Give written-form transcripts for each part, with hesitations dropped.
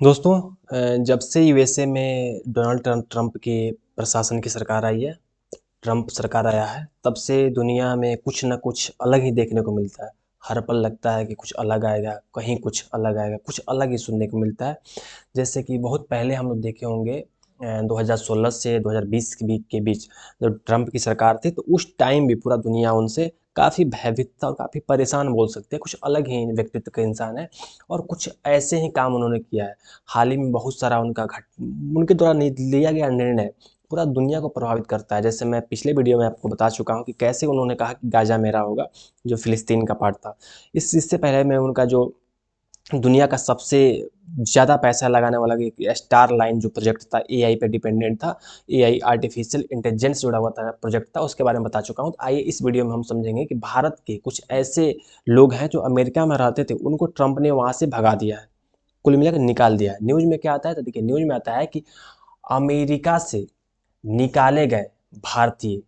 दोस्तों जब से यूएसए में डोनाल्ड ट्रंप के प्रशासन की सरकार आई है, ट्रंप सरकार आया है, तब से दुनिया में कुछ न कुछ अलग ही देखने को मिलता है। हर पल लगता है कि कुछ अलग आएगा, कहीं कुछ अलग आएगा, कुछ अलग ही सुनने को मिलता है। जैसे कि बहुत पहले हम लोग देखे होंगे 2016 से 2020 के बीच जब ट्रंप की सरकार थी, तो उस टाइम भी पूरा दुनिया उनसे काफ़ी भयभीत था और काफ़ी परेशान बोल सकते हैं। कुछ अलग ही व्यक्तित्व के इंसान है और कुछ ऐसे ही काम उन्होंने किया है। हाल ही में बहुत सारा उनके द्वारा लिया गया निर्णय पूरा दुनिया को प्रभावित करता है। जैसे मैं पिछले वीडियो में आपको बता चुका हूँ कि कैसे उन्होंने कहा कि गाज़ा मेरा होगा, जो फ़िलिस्तीन का पार्ट था। इससे पहले मैं उनका जो दुनिया का सबसे ज़्यादा पैसा लगाने वाला एक स्टार लाइन जो प्रोजेक्ट था, एआई पे डिपेंडेंट था, एआई आर्टिफिशियल इंटेलिजेंस जुड़ा हुआ था प्रोजेक्ट था, उसके बारे में बता चुका हूँ। तो आइए इस वीडियो में हम समझेंगे कि भारत के कुछ ऐसे लोग हैं जो अमेरिका में रहते थे, उनको ट्रंप ने वहाँ से भगा दिया है, कुल मिलाकर निकाल दिया है। न्यूज़ में क्या आता है, तो देखिए न्यूज़ में आता है कि अमेरिका से निकाले गए भारतीय,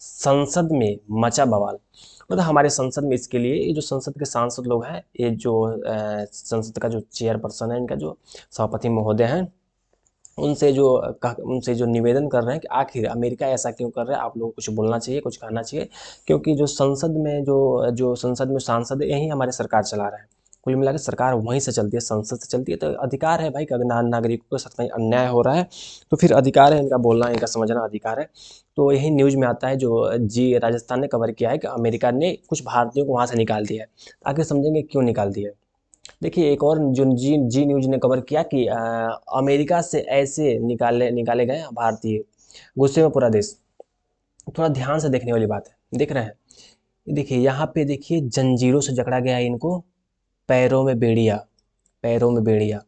संसद में मचा बवाल। मतलब हमारे संसद में इसके लिए ये जो संसद के सांसद लोग हैं, ये जो संसद का जो चेयरपर्सन है, इनका जो सभापति महोदय हैं, उनसे जो निवेदन कर रहे हैं कि आखिर अमेरिका ऐसा क्यों कर रहा है, आप लोगों को कुछ बोलना चाहिए, कुछ कहना चाहिए। क्योंकि जो संसद में जो संसद में सांसद है, यही हमारे सरकार चला रहा है। कुल मिला के सरकार वहीं से चलती है, संसद से चलती है। तो अधिकार है भाई कि अगर नागरिकों के साथ कहीं अन्याय हो रहा है, तो फिर अधिकार है इनका बोलना, इनका समझना अधिकार है। तो यही न्यूज़ में आता है, जो जी राजस्थान ने कवर किया है कि अमेरिका ने कुछ भारतीयों को वहाँ से निकाल दिया है। आखिर समझेंगे क्यों निकाल दिया है। देखिए एक और जो जी न्यूज़ ने कवर किया कि अमेरिका से ऐसे निकाले निकाले गए भारतीय, गुस्से में पूरा देश। थोड़ा ध्यान से देखने वाली बात है, देख रहे हैं। देखिए यहाँ पे देखिए जंजीरों से जकड़ा गया है इनको, पैरों में बेड़िया, पैरों में बेड़िया,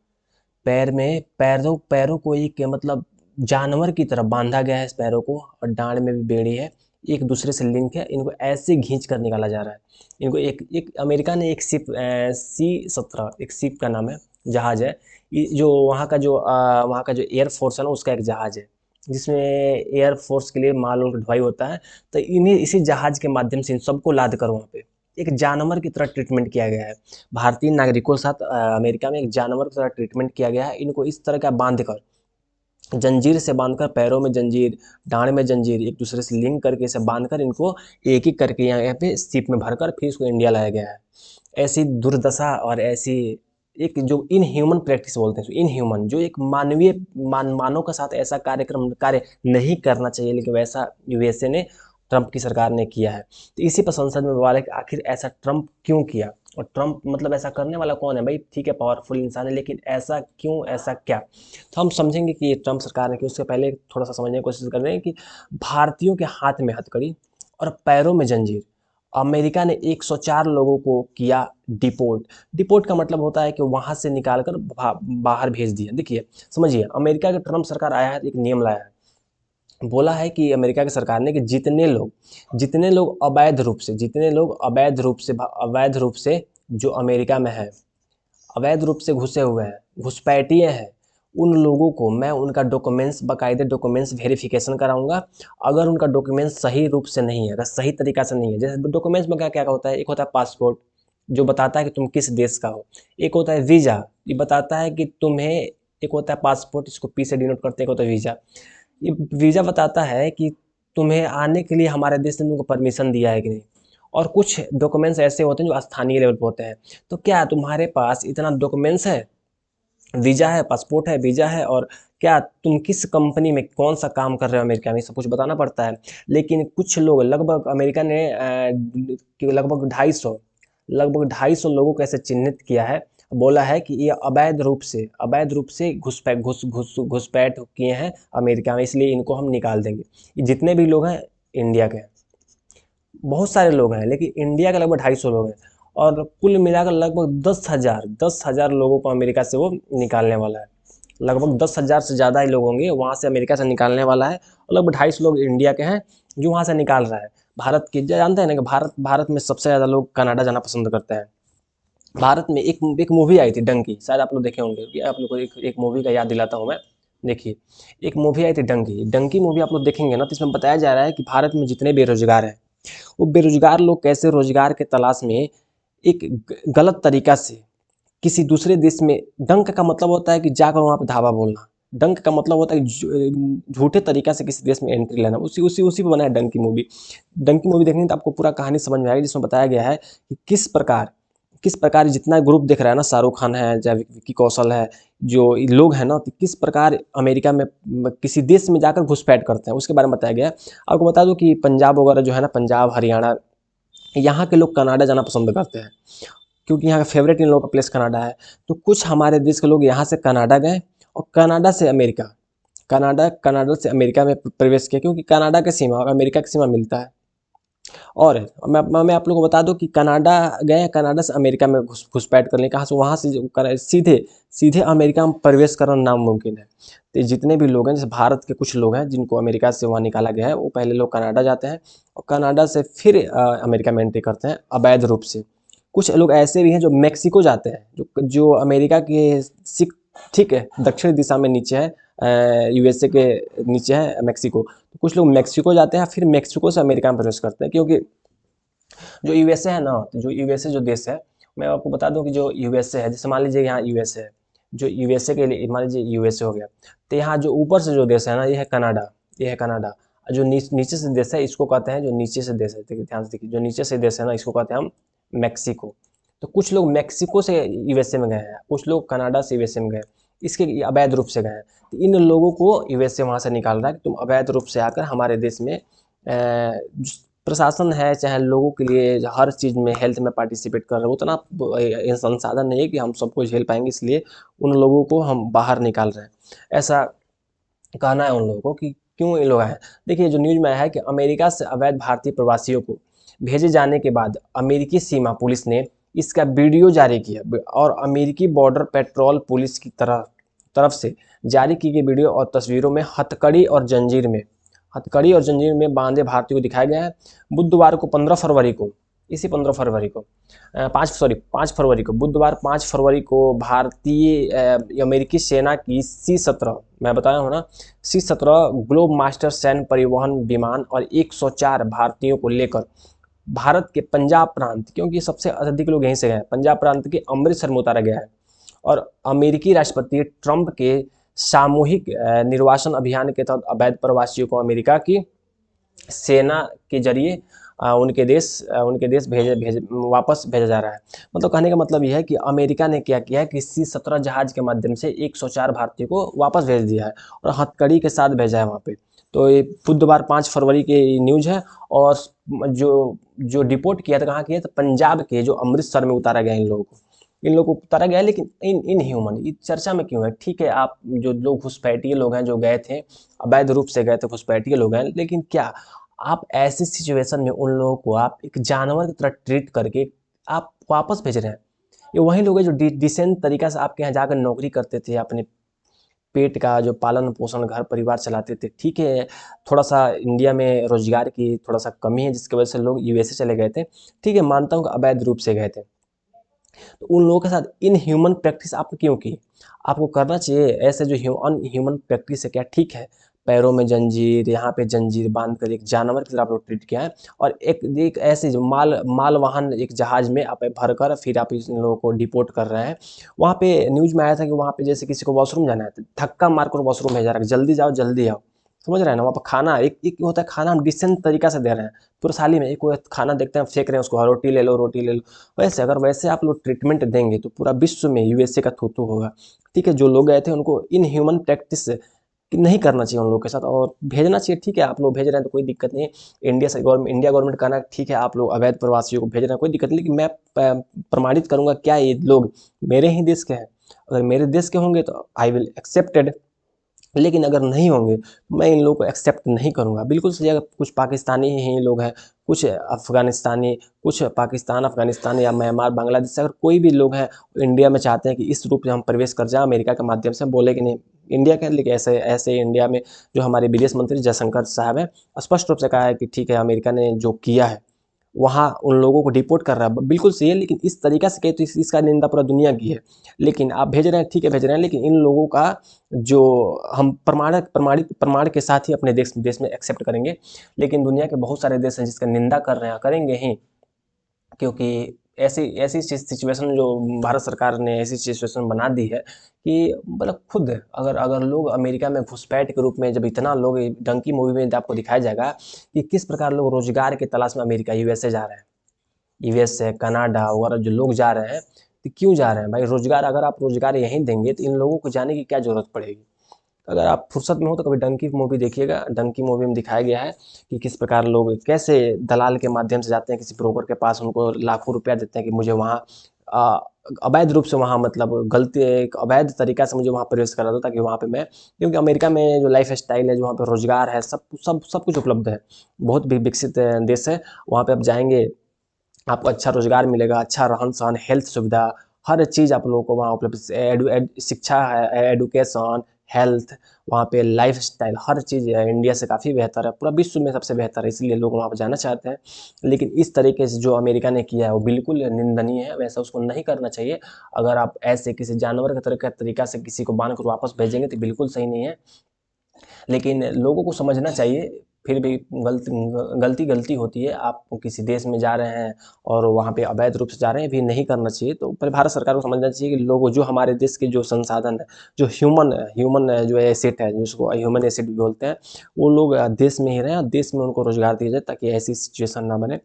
पैर में पैरों पैरों को एक मतलब जानवर की तरह बांधा गया है इस पैरों को, और डांड में भी बेड़ी है, एक दूसरे से लिंक है। इनको ऐसे खींच कर निकाला जा रहा है। इनको एक एक अमेरिका ने एक शिप C-17, एक शिप का नाम है, जहाज है। जो वहाँ का जो एयर फोर्स है ना, उसका एक जहाज है, जिसमें एयर फोर्स के लिए माल वाल ढुलाई होता है। तो इन्हीं इसी जहाज के माध्यम से इन सबको लाद कर वहाँ पे एक जानवर की तरह ट्रीटमेंट किया गया है। भारतीय नागरिकों के साथ अमेरिका में एक जानवर की तरह ट्रीटमेंट किया गया है। इनको इस तरह का बांध कर, जंजीर से बांधकर, पैरों में जंजीर, डांड में जंजीर, एक दूसरे से लिंक करके इसे बांधकर इनको एक एक करके यहाँ पे शिप में भरकर फिर इसको इंडिया लाया गया है। ऐसी दुर्दशा और ऐसी एक जो इनह्यूमन प्रैक्टिस बोलते हैं, इनह्यूमन, जो एक मानवीय मानव के साथ ऐसा कार्य नहीं करना चाहिए, लेकिन वैसा यूएसए ने, ट्रंप की सरकार ने किया है। तो इसी पर संसद में बवाल है कि आखिर ऐसा ट्रंप क्यों किया, और ट्रंप मतलब ऐसा करने वाला कौन है भाई। ठीक है, पावरफुल इंसान है, लेकिन ऐसा क्यों, ऐसा क्या। तो हम समझेंगे कि ये ट्रंप सरकार ने, कि उससे पहले थोड़ा सा समझने की कोशिश कर रहे हैं कि भारतीयों के हाथ में हथकड़ी और पैरों में जंजीर, अमेरिका ने 104 लोगों को किया डिपोर्ट। डिपोर्ट का मतलब होता है कि वहां से निकाल कर बाहर भेज दिया। देखिए समझिए, अमेरिका की ट्रंप सरकार आया है, एक नियम लाया है, बोला है कि अमेरिका की सरकार ने कि जितने लोग अवैध रूप से जो अमेरिका में है, अवैध रूप से घुसे हुए हैं, घुसपैठिए हैं, उन लोगों को मैं उनका डॉक्यूमेंट्स, बाकायदे डॉक्यूमेंट्स वेरिफिकेशन कराऊंगा। अगर उनका डॉक्यूमेंट्स सही रूप से नहीं है, अगर सही तरीका से नहीं है, जैसे डॉक्यूमेंट्स में क्या क्या होता है, एक होता है पासपोर्ट, जो बताता है कि तुम किस देश का हो। एक होता है वीज़ा, ये बताता है कि तुम्हें, एक होता है पासपोर्ट, इसको पी से डिनोट करते हैं, एक होता है वीज़ा। ये वीज़ा बताता है कि तुम्हें आने के लिए हमारे देश ने तुमको परमिशन दिया है कि नहीं। और कुछ डॉक्यूमेंट्स ऐसे होते हैं जो स्थानीय लेवल पे होते हैं। तो क्या तुम्हारे पास इतना डॉक्यूमेंट्स है, वीज़ा है, पासपोर्ट है, वीज़ा है, और क्या तुम किस कंपनी में कौन सा काम कर रहे हो अमेरिका में, सब कुछ बताना पड़ता है। लेकिन कुछ लोग, लगभग अमेरिका ने लगभग 250 लोगों को ऐसे चिन्हित किया है। बोला है कि ये अवैध रूप से घुसपैठ किए हैं अमेरिका में, इसलिए इनको हम निकाल देंगे। ये जितने भी लोग हैं इंडिया के हैं, बहुत सारे लोग हैं, लेकिन इंडिया के लगभग 250 लोग हैं। और कुल मिलाकर लगभग 10,000 लोगों को अमेरिका से वो निकालने वाला है। लगभग 10,000 से ज़्यादा ही लोग होंगे वहाँ से अमेरिका से निकालने वाला है, और लगभग 250 लोग इंडिया के हैं जो वहाँ से निकाल रहा है। भारत की जानते हैं ना कि भारत में सबसे ज़्यादा लोग कनाडा जाना पसंद करते हैं। भारत में एक मूवी आई थी डंकी, शायद आप लोग देखे होंगे, कि आप लोग को एक मूवी का याद दिलाता हूँ मैं। देखिए, एक मूवी आई थी डंकी। डंकी मूवी आप लोग देखेंगे ना, तो इसमें बताया जा रहा है कि भारत में जितने बेरोजगार हैं, वो बेरोजगार लोग कैसे रोजगार के तलाश में एक गलत तरीका से किसी दूसरे देश में, डंक का मतलब होता है कि जाकर वहाँ पे धावा बोलना, डंक का मतलब होता है कि झूठे तरीका से किसी देश में एंट्री लेना। उसी उसी उसी पे बना है डंक की मूवी। डंक की मूवी देखने तो आपको पूरा कहानी समझ में आएगी, जिसमें बताया गया है कि किस प्रकार जितना ग्रुप दिख रहा है ना, शाहरुख खान है, चाहे विक्की कौशल है, जो लोग हैं ना, तो किस प्रकार अमेरिका में किसी देश में जाकर घुसपैठ करते हैं, उसके बारे में बताया गया है। आपको बता दूं कि पंजाब वगैरह जो है ना, पंजाब हरियाणा, यहाँ के लोग कनाडा जाना पसंद करते हैं, क्योंकि यहाँ का फेवरेट इन लोगों का प्लेस कनाडा है। तो कुछ हमारे देश के लोग यहाँ से कनाडा गए और कनाडा से अमेरिका, कनाडा से अमेरिका में प्रवेश किया, क्योंकि कनाडा की सीमा और अमेरिका की सीमा मिलता है। और मैं आप लोगों को बता दूं कि कनाडा गए, कनाडा से अमेरिका में घुसपैठ करने, कहाँ से, वहाँ से सीधे सीधे अमेरिका में प्रवेश करना नामुमकिन है। तो जितने भी लोग हैं, जैसे भारत के कुछ लोग हैं जिनको अमेरिका से वहाँ निकाला गया है, वो पहले लोग कनाडा जाते हैं और कनाडा से फिर अमेरिका में एंट्री करते हैं अवैध रूप से। कुछ लोग ऐसे भी हैं जो मैक्सिको जाते हैं, जो अमेरिका के ठीक है दक्षिण दिशा में नीचे है, यूएसए के नीचे है मैक्सिको। तो कुछ लोग मैक्सिको जाते हैं, फिर मैक्सिको से अमेरिका में प्रवेश करते हैं, क्योंकि जो यूएसए है ना, तो जो यूएसए जो देश है, मैं आपको बता दूं कि जो यूएसए है, जैसे मान लीजिए यहाँ यूएसए है, जो यूएसए के लिए मान लीजिए यूएसए हो गया, तो यहाँ जो ऊपर से जो देश है ना, ये है कनाडा, ये है कनाडा। जो नीचे से देश है, इसको कहते हैं, जो नीचे से देश है, देखिए ध्यान से देखिए, जो नीचे से देश है ना, इसको कहते हैं हम मैक्सिको। तो कुछ लोग मैक्सिको से यूएसए में गए हैं, कुछ लोग कनाडा से यूएसए में गए, इसके अवैध रूप से गए हैं। तो इन लोगों को यूएसए वहाँ से निकाल रहा है कि तुम अवैध रूप से आकर हमारे देश में प्रशासन है, चाहे लोगों के लिए हर चीज़ में, हेल्थ में पार्टिसिपेट कर रहे हो, उतना संसाधन नहीं है कि हम सबको झेल पाएंगे, इसलिए उन लोगों को हम बाहर निकाल रहे हैं, ऐसा कहना है उन लोगों को कि क्यों ये लोग आए। देखिए जो न्यूज़ में आया है कि अमेरिका से अवैध भारतीय प्रवासियों को भेजे जाने के बाद अमेरिकी सीमा पुलिस ने इसका वीडियो जारी किया, और अमेरिकी बॉर्डर पेट्रोल पुलिस की तरफ से जारी की गई वीडियो और तस्वीरों में हथकड़ी और जंजीर में बांधे भारतीयों को दिखाया गया है। बुधवार को 15 फरवरी को, इसी 15 फरवरी को, 5 फरवरी को, बुधवार 5 फरवरी को भारतीय अमेरिकी सेना की C-17, मैं बताया हूँ ना, C-17 ग्लोब मास्टर सैन्य परिवहन विमान और 104 भारतीयों को लेकर भारत के पंजाब प्रांत, क्योंकि सबसे अधिक लोग यहीं से गए, पंजाब प्रांत के अमृतसर में उतारा गया है। और अमेरिकी राष्ट्रपति ट्रंप के सामूहिक निर्वासन अभियान के तहत अवैध प्रवासियों को अमेरिका की सेना के जरिए उनके देश वापस भेजा जा रहा है। मतलब कहने का मतलब यह है कि अमेरिका ने क्या किया है कि C-17 जहाज के माध्यम से 104 भारतीयों को वापस भेज दिया है और हथकड़ी के साथ भेजा है वहाँ पे। तो ये बुधवार 5 फरवरी की न्यूज़ है। और जो जो डिपोर्ट किया था, कहाँ किया था, पंजाब के जो अमृतसर में उतारा गया इन लोगों को, उतारा गया है। लेकिन इन ह्यूमन ये चर्चा में क्यों है? ठीक है, आप जो लोग घुसपैठिए लोग हैं, जो गए थे अवैध रूप से गए थे, घुसपैठिए लोग हैं, लेकिन क्या आप ऐसी सिचुएशन में उन लोगों को आप एक जानवर की तरह ट्रीट करके आप वापस भेज रहे हैं? ये वही लोग हैं जो डिसेंट तरीका से आपके यहाँ जाकर नौकरी करते थे, अपने पेट का जो पालन पोषण घर परिवार चलाते थे। ठीक है, थोड़ा सा इंडिया में रोजगार की थोड़ा सा कमी है, जिसकी वजह से लोग यूएसए चले गए थे। ठीक है, मानता हूँ कि अवैध रूप से गए थे। तो उन लोगों के साथ इनह्यूमन प्रैक्टिस आपने क्यों की? आपको करना चाहिए ऐसे जो अनह्यूमन प्रैक्टिस है, क्या ठीक है, पैरों में जंजीर, यहाँ पे जंजीर बांध कर एक जानवर की तरह आप लोग ट्रीट किया है, और एक ऐसे जो मालवाहन एक जहाज में आप भरकर फिर आप इन लोगों को डिपोर्ट कर रहे हैं। वहाँ पे न्यूज़ में आया था कि वहाँ पे जैसे किसी को वॉशरूम जाना है तो धक्का मारकर वॉशरूम भेजा रहा है, जल्दी जाओ जल्दी आओ। समझ रहे हैं ना? वहाँ पर खाना एक होता है, खाना हम डिसेंट तरीका से दे रहे हैं, पूरा थाली में एक वो खाना देखते हैं फेंक रहे हैं उसको, हाँ, रोटी ले लो रोटी ले लो। वैसे अगर वैसे आप लोग ट्रीटमेंट देंगे तो पूरा विश्व में यूएसए का थू-थू होगा। ठीक है, जो लोग गए थे उनको इनह्यूमन प्रैक्टिस नहीं करना चाहिए उन लोगों के साथ, और भेजना चाहिए। ठीक है, आप लोग भेज रहे हैं तो कोई दिक्कत नहीं है। इंडिया गवर्नमेंट कहना ठीक है, आप लोग अवैध प्रवासियों को भेज रहे हैं, कोई दिक्कत नहीं, लेकिन मैं प्रमाणित करूँगा क्या ये लोग मेरे ही देश के हैं। अगर मेरे देश के होंगे तो आई विल एक्सेप्टेड, लेकिन अगर नहीं होंगे तो मैं इन लोगों को एक्सेप्ट नहीं करूँगा। बिल्कुल सही, अगर कुछ पाकिस्तानी ही लोग हैं, कुछ अफ़गानिस्तानी, कुछ पाकिस्तान, अफ़गानिस्तान या म्यांमार, बांग्लादेश से अगर कोई भी लोग हैं इंडिया में चाहते हैं कि इस रूप में हम प्रवेश कर जाएँ अमेरिका के माध्यम से, बोले कि नहीं इंडिया के, लेकिन ऐसे ऐसे इंडिया में जो हमारे विदेश मंत्री जयशंकर साहब हैं, स्पष्ट रूप से कहा है कि ठीक है, अमेरिका ने जो किया है वहाँ उन लोगों को डिपोर्ट कर रहा है, बिल्कुल सही है, लेकिन इस तरीका से कहे तो इसका निंदा पूरा दुनिया की है। लेकिन आप भेज रहे हैं, ठीक है भेज रहे हैं, लेकिन इन लोगों का जो हम प्रमाण के साथ ही अपने देश में एक्सेप्ट करेंगे। लेकिन दुनिया के बहुत सारे देश हैं जिसका निंदा कर रहे हैं, करेंगे ही, क्योंकि ऐसी ऐसी सिचुएशन जो भारत सरकार ने ऐसी सिचुएशन बना दी है कि मतलब खुद अगर अगर लोग अमेरिका में घुसपैठ के रूप में, जब इतना लोग, डंकी मूवी में आपको दिखाया जाएगा कि किस प्रकार लोग रोजगार की तलाश में अमेरिका, यूएसए जा रहे हैं, यूएसए, कनाडा वगैरह जो लोग जा रहे हैं, तो क्यों जा रहे हैं भाई? रोजगार, अगर आप रोजगार यहीं देंगे तो इन लोगों को जाने की क्या जरूरत पड़ेगी? अगर आप फुर्सत में हो तो कभी डंकी मूवी देखिएगा। डंकी मूवी में दिखाया गया है कि किस प्रकार लोग कैसे दलाल के माध्यम से जाते हैं किसी ब्रोकर के पास, उनको लाखों रुपया देते हैं कि मुझे वहाँ अ, अवैध रूप से वहाँ, मतलब गलती, एक अवैध तरीका से मुझे वहाँ प्रवेश करा दो, ताकि वहाँ पे मैं, क्योंकि अमेरिका में जो लाइफ स्टाइल है, जो वहाँ पे रोजगार है, सब कुछ उपलब्ध है, बहुत भी विकसित देश है। वहाँ पे आप जाएंगे, आपको अच्छा रोजगार मिलेगा, अच्छा रहन सहन, हेल्थ सुविधा, हर चीज़ आप लोगों को वहाँ उपलब्ध, शिक्षा है, एडुकेशन, हेल्थ, वहाँ पे लाइफ स्टाइल, हर चीज़ इंडिया से काफ़ी बेहतर है, पूरा विश्व में सबसे बेहतर है, इसलिए लोग वहाँ पर जाना चाहते हैं। लेकिन इस तरीके से जो अमेरिका ने किया है वो बिल्कुल निंदनीय है, वैसा उसको नहीं करना चाहिए। अगर आप ऐसे किसी जानवर के तरह का तरीका से किसी को बांध कर वापस भेजेंगे तो बिल्कुल सही नहीं है। लेकिन लोगों को समझना चाहिए, फिर भी गलती गलती होती है। आप किसी देश में जा रहे हैं और वहाँ पे अवैध रूप से जा रहे हैं, भी नहीं करना चाहिए। तो पर भारत सरकार को समझना चाहिए कि लोगों, जो हमारे देश के जो संसाधन है, जो ह्यूमन जो एसेट है, जिसको ह्यूमन एसेट भी बोलते हैं, वो लोग देश में ही रहें और देश में उनको रोजगार दिया जाए, ताकि ऐसी सिचुएशन ना बने।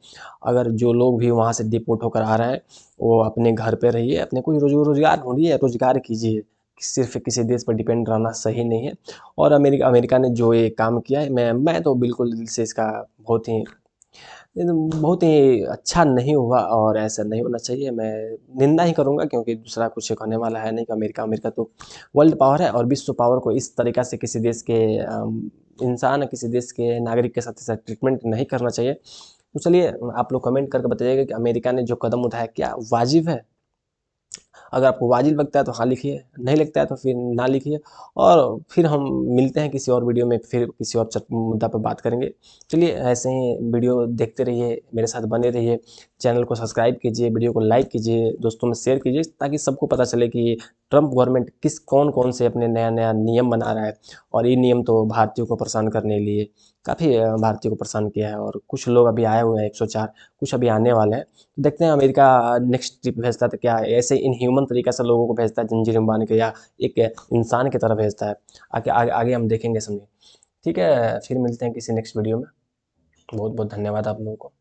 अगर जो लोग भी वहाँ से डिपोर्ट होकर आ रहे हैं, वो अपने घर पे रहिए, अपने कोई रोजगार ढूंढिए, रोजगार कीजिए। सिर्फ किसी देश पर डिपेंड रहना सही नहीं है। और अमेरिका अमेरिका ने जो ये काम किया है, मैं तो बिल्कुल दिल से इसका बहुत ही अच्छा नहीं हुआ, और ऐसा नहीं होना चाहिए। मैं निंदा ही करूँगा, क्योंकि दूसरा कुछ होने वाला है नहीं। कि अमेरिका अमेरिका तो वर्ल्ड पावर है, और विश्व पावर को इस तरीक़ा से किसी देश के इंसान, किसी देश के नागरिक के साथ ऐसा ट्रीटमेंट नहीं करना चाहिए। तो चलिए, आप लोग कमेंट करके बताइएगा कि अमेरिका ने जो कदम उठाया क्या वाजिब है? अगर आपको वाजिब लगता है तो हाँ लिखिए, नहीं लगता है तो फिर ना लिखिए। और फिर हम मिलते हैं किसी और वीडियो में, फिर किसी और मुद्दा पर बात करेंगे। चलिए, ऐसे ही वीडियो देखते रहिए, मेरे साथ बने रहिए। चैनल को सब्सक्राइब कीजिए, वीडियो को लाइक कीजिए, दोस्तों में शेयर कीजिए, ताकि सबको पता चले कि ट्रम्प गवर्नमेंट कौन कौन से अपने नया नया नियम बना रहा है। और ये नियम तो भारतीयों को परेशान करने के लिए, काफ़ी भारतीयों को परेशान किया है। और कुछ लोग अभी आए हुए हैं 104, कुछ अभी आने वाले हैं। देखते हैं अमेरिका नेक्स्ट ट्रिप भेजता है तो क्या ऐसे इनह्यूमन तरीके से लोगों को भेजता है जंजीर में बांध के, या एक इंसान की तरह भेजता है? आगे आगे आगे हम देखेंगे, समझे? ठीक है, फिर मिलते हैं किसी नेक्स्ट वीडियो में। बहुत बहुत धन्यवाद आप लोगों को।